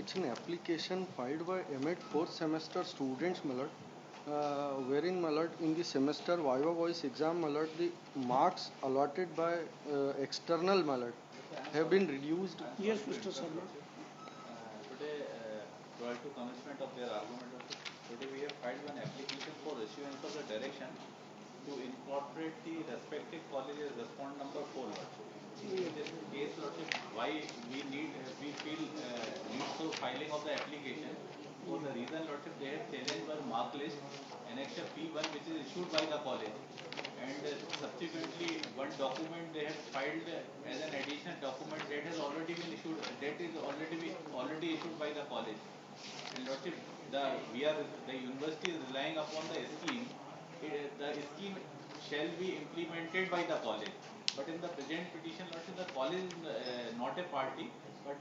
It's an application filed by M.Ed 4th semester students, Malad, wherein Malad in the semester Viva Voice exam, Malad, the marks allotted by external Malad have been reduced. Yes, Mr. Sharma. Today, prior to commencement of their argument, today we have filed an application for issuance of the direction to incorporate the respective colleges respond number 4. In this case, why we feel need for filing of the application for the reason, Lordship, they have challenged our mark list annexure P1 which is issued by the college, and subsequently one document they have filed as an additional document that has already been issued, that is already issued by the college. And Lordship, the university is relying upon the scheme. The scheme shall be implemented by the college. But in the present petition, Lordship, the college is not a party, but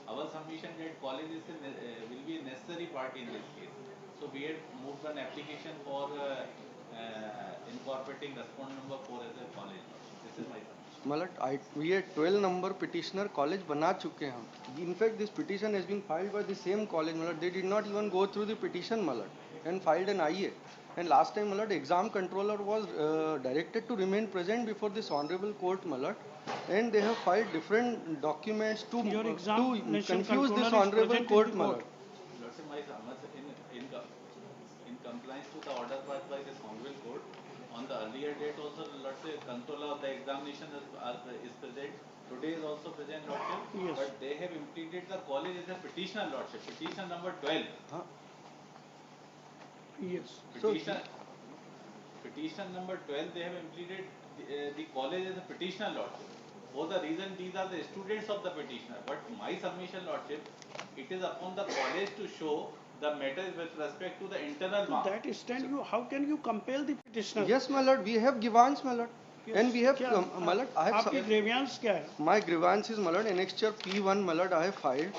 our submission that college is will be a necessary party in this case. So we had moved an application for incorporating respond number 4 as a college. This is my submission. Malad, we had 12 number petitioner college बना चुके हैं हम. In fact, this petition has been filed by the same college, Malad. They did not even go through the petition, Malad, and filed an IA. And last time, Malad, exam controller was directed to remain present before this honorable court, Malad, and they have filed different documents to confuse this honorable court, Malad. Lordship, my in compliance to the order passed by this honorable court, on the earlier date also, Lordship, controller of the examination is present. Today is also present, Lordship. Yes. But they have implemented the college as a petitioner, Lordship. Petition number 12. Huh? Yes. Petition number 12, they have implemented the college as a petitioner, Lordship. For the reason these are the students of the petitioner. But my submission, Lordship, it is upon the college to show the matter with respect to the internal To marks. that extent, how can you compel the petitioner? Yes, my lord, we have grievance, my lord. Yes. And we have, क्या- my lord, I have. आपकी grievance क्या है? My grievance is, my lord, annexure P1, my lord, I have filed.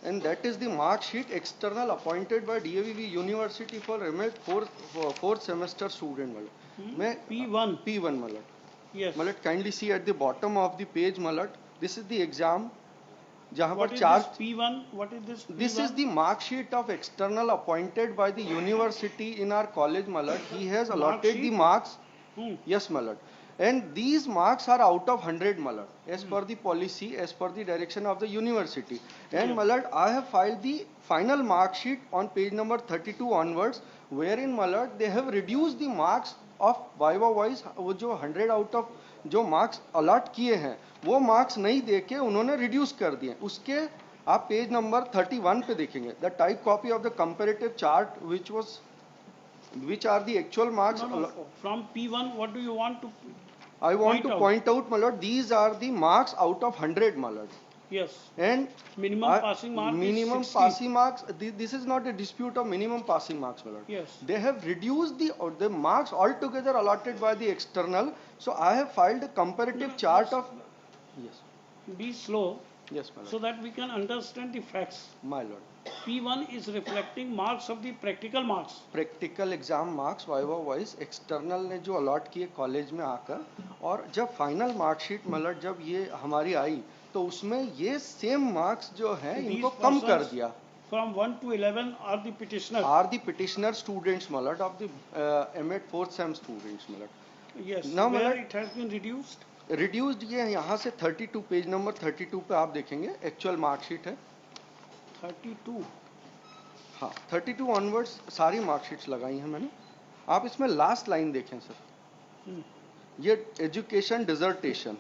And that is the mark sheet external appointed by DAVV University for ML 4th semester student, my lord. मैं P1. P1, my lord. Yes. My lord, kindly see at the bottom of the page, my lord. This is the exam. जहाँ What पर is चार. this P1? What is this P1? This is the mark sheet of external appointed by the university in our college, my lord. He has allotted the sheet? marks. Hmm. Yes, my lord. And these marks are out of 100, my lord, as per the policy, as per the direction of the university. And, my lord, I have filed the final mark sheet on page number 32 onwards, wherein, my lord, they have reduced the marks of Viva Voice, वो जो 100 out of जो marks allot किए हैं, वो marks नहीं देके उन्होंने reduce कर दिए. उसके आप पेज नंबर 31 पे देखेंगे. The type copy of the comparative chart, which are the actual marks. No. From P1, what do you want to? I want to out. point out, my lord, these are the marks out of 100, my lord. Yes. And Minimum passing mark minimum is 60. passing marks. This is not a dispute of minimum passing marks, my lord. Yes. They have reduced the marks altogether allotted by the external. So I have filed a comparative chart of. Yes. Be slow Yes, my lord. so that we can understand the facts. My lord. P1 is reflecting marks of the practical marks. Practical exam marks viva wise external ने जो allot किए college में आकर, और जब final marksheet मतलब जब ये हमारी आई तो उसमें ये सेम मार्क्स जो हैं इनको कम कर दिया. From 1 to 11 are the petitioners. Are the petitioner students मतलब of the M Ed 4th sem students मतलब Yes. Now, Where मतलब- it has been reduced. Reduced ये यहाँ से 32 पेज नंबर 32 पे आप देखेंगे एक्चुअल मार्कशीट है. 32. हाँ 32 ऑनवर्ड्स सारी मार्कशीट्स लगाई हैं मैंने. आप इसमें लास्ट लाइन देखें सर, Hmm. ये एजुकेशन डिजर्टेशन.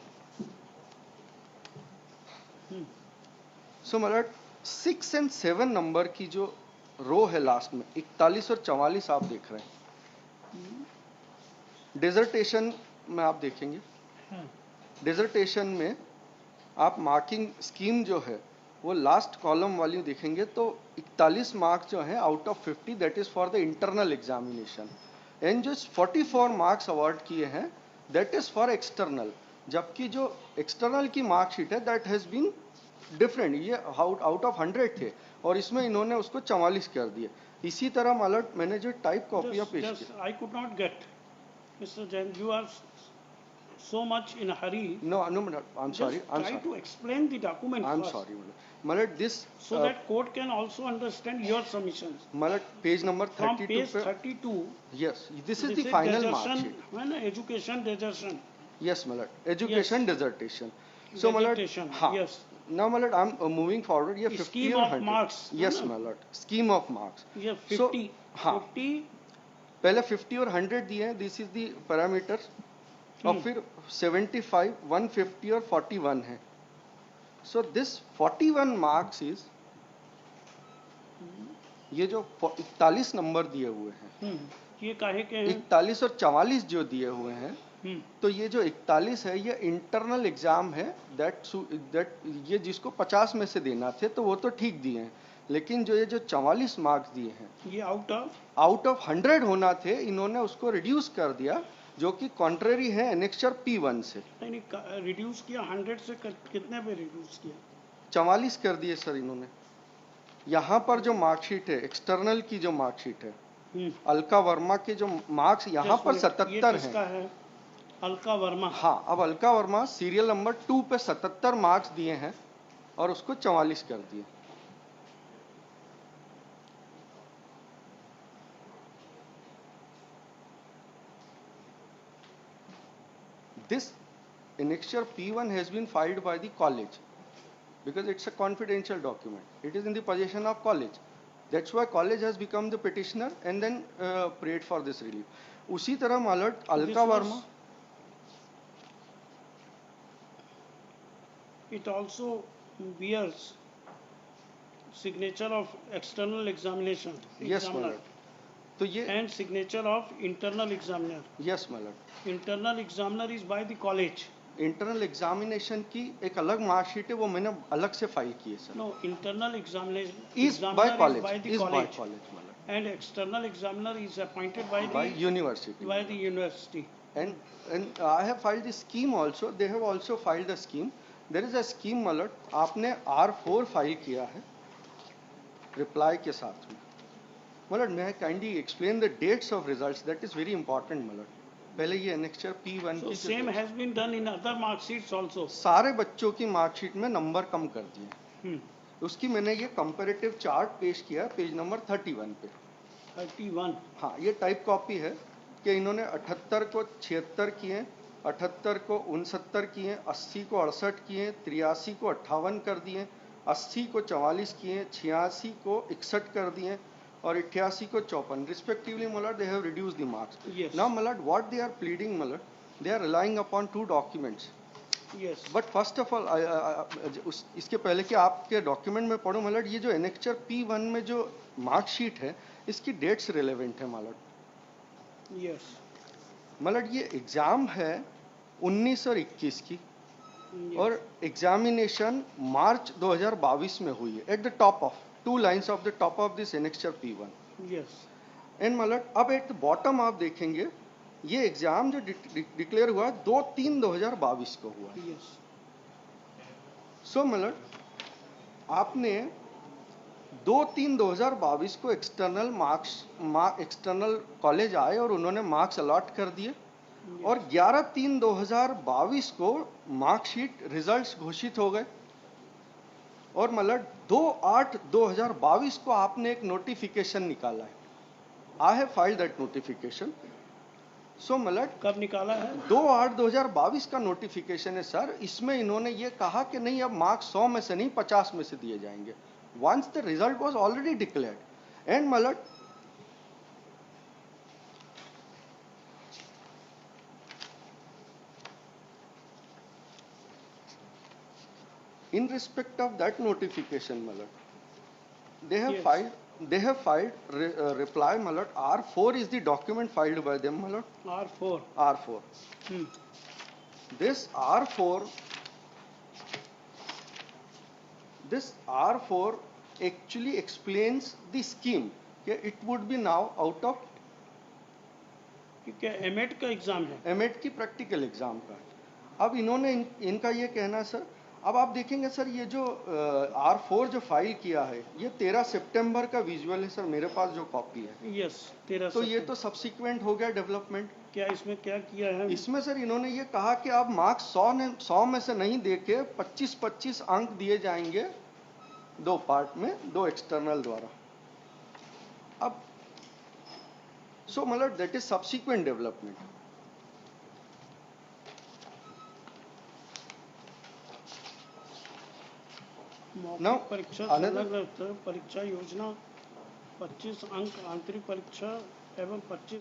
सो मतलब 6 and 7 नंबर की जो रो है लास्ट में 41 और 44 आप देख रहे हैं. डिजर्टेशन में आप देखेंगे, डिजर्टेशन में आप मार्किंग स्कीम जो है वो लास्ट कॉलम वाली देखेंगे तो 41 मार्क्स जो है out of 50 that is for the internal examination, and जो 44 मार्क्स अवार्ड किए हैं दैट इज फॉर एक्सटर्नल. जबकि जो एक्सटर्नल की मार्कशीट है दैट हैज बीन डिफरेंट, ये आउट ऑफ 100 थे और इसमें इन्होंने उसको 44 कर दिए. इसी तरह मालट मैंने जो टाइप कॉपी पेश की. I could not get. Mr. Jain, you are so much in a hurry. No, I'm sorry. Just I'm try sorry. to explain the document I'm first, sorry. Malad, this. so that court can also understand your submissions. Malad, page number From 32. page पे- 32, Yes, this is this the is final mark desertion, sheet. when education desertion. Yes, Malad. Education dissertation. Dissertation, हाँ. yes. Now, Malad, I'm moving forward. ये 50 Scheme और of 100. marks, Yes, है ना? Malad. Scheme of marks. ये So, 50, हाँ. 50, पहले 50 और 100 दिए हैं. This is the parameters. और फिर 75, 150 और 41 है. So this 41 marks is ये जो 41 नंबर दिए हुए हैं. ये काहे के हैं? 41 और 44 जो दिए हुए हैं. तो ये जो 41 है ये इंटरनल एग्जाम है. दैट ये जिसको 50 में से देना थे तो वो तो ठीक दिए हैं. लेकिन जो ये जो 44 मार्क्स दिए हैं ये आउट ऑफ 100 होना थे, इन्होंने उसको रिड्यूस कर दिया, जो कि कॉन्ट्रेरी है एनेक्चर P1 से. नहीं रिड्यूस किया 100 से कितने पे रिड्यूस किया? 44 कर दिए सर इन्होंने. यहाँ पर जो मार्कशीट है, एक्सटर्नल की जो मार्कशीट है, अलका वर्मा के जो मार्क्स यहाँ पर 77 है. अलका वर्मा. हाँ, अब अलका वर्मा सीरियल नंबर 2 पे 77 मार्क्स दिए हैं और उसको 44 कर दिए. This annexure P1 has been filed by the college because it's a confidential document. It is in the possession of college. That's why college has become the petitioner and then prayed for this relief. उसी तरह मालट Alka Verma. It also bears signature of external examination. Yes, examiner, मालट. तो ये and signature of internal examiner. Yes, मालट. Internal examiner is by the college. Internal examination की एक अलग marksheet है, वो मैंने अलग से फाइल की है sir. No, internal examination Is by college. by the Is by college. college, मालट. And external examiner is appointed by By the university. by the university. And I have filed the scheme also. They have also filed a scheme. There is a scheme, मालट. आपने R4 file किया है reply के साथ में. मालट, may I kindly explain the dates of results? That is very important, मालट. पहले ये annexure P1 So की same has been done in other mark sheets also. सारे बच्चों की मार्कशीट में नंबर कम कर दिए. उसकी मैंने ये कंपैरेटिव चार्ट पेश किया पेज नंबर 31 पे. 31. हाँ, ये टाइप कॉपी है कि इन्होंने 78 को 76 किए, 78 को 69 किए, 80 को 68 किए, 83 को 58 कर दिए, 80 को 44 किए, 86 को 61 कर दिए और 88 को 54. Respectively milord they have reduce the marks. Yes. Now milord what they are pleading, milord they are relying upon 2 documents. Yes. But first of all इसके पहले कि आपके डॉक्यूमेंट में पढ़ो मलट, ये जो एनेक्चर P1 में जो मार्कशीट है इसकी डेट्स रिलेवेंट है मलट. Yes. मलट ये एग्जाम है 19 और 21 की. Yes. और एग्जामिनेशन मार्च 2022 में हुई है. At the top of 2 lines of the top of this annexure P1. Yes. And milord अब एट द बॉटम आप देखेंगे ये एग्जाम जो डिक्लेयर हुआ 2/3/2022 को हुआ. Yes. सो मलट आपने 2/3/2022 को एक्सटर्नल कॉलेज आए और उन्होंने मार्क्स अलॉट कर दिए. और 11/3/2022 को मार्कशीट रिजल्ट्स घोषित हो गए. और मतलब 2/8/2022 को आपने एक नोटिफिकेशन निकाला है. I have filed that notification. So मतलब कब निकाला है? 2/8/2022 का नोटिफिकेशन है सर. इसमें इन्होंने ये कहा कि नहीं अब मार्क्स 100 में से नहीं 50 में से दिए जाएंगे. Once the result was already declared. And मतलब in respect of that notification, Malad, they have Yes. filed reply, Malad. R4 is the document filed by them, Malad. R4. R4. This R4 actually explains the scheme. Okay, it would be now out of क्या MEd का exam है? MEd की practical exam का. अब इन्होंने इनका ये कहना सर, अब आप देखेंगे सर ये जो R4 जो फाइल किया है ये 13 सितंबर का विजुअल है सर, मेरे पास जो कॉपी है। यस 13 तो ये तो सब्सिक्वेंट हो गया डेवलपमेंट। क्या इसमें क्या किया है? इसमें सर इन्होंने ये कहा कि आप मार्क्स 100 में से नहीं देके 25-25 अंक दिए जाएंगे 2 पार्ट में, 2 एक्सटर्नल द्वारा। अब सो मतलब दैट इज सब्सिक्वेंट डेवलपमेंट। मौखिक Now, परीक्षा another- संलग्न परीक्षा योजना 25 अंक आंतरिक परीक्षा एवं 25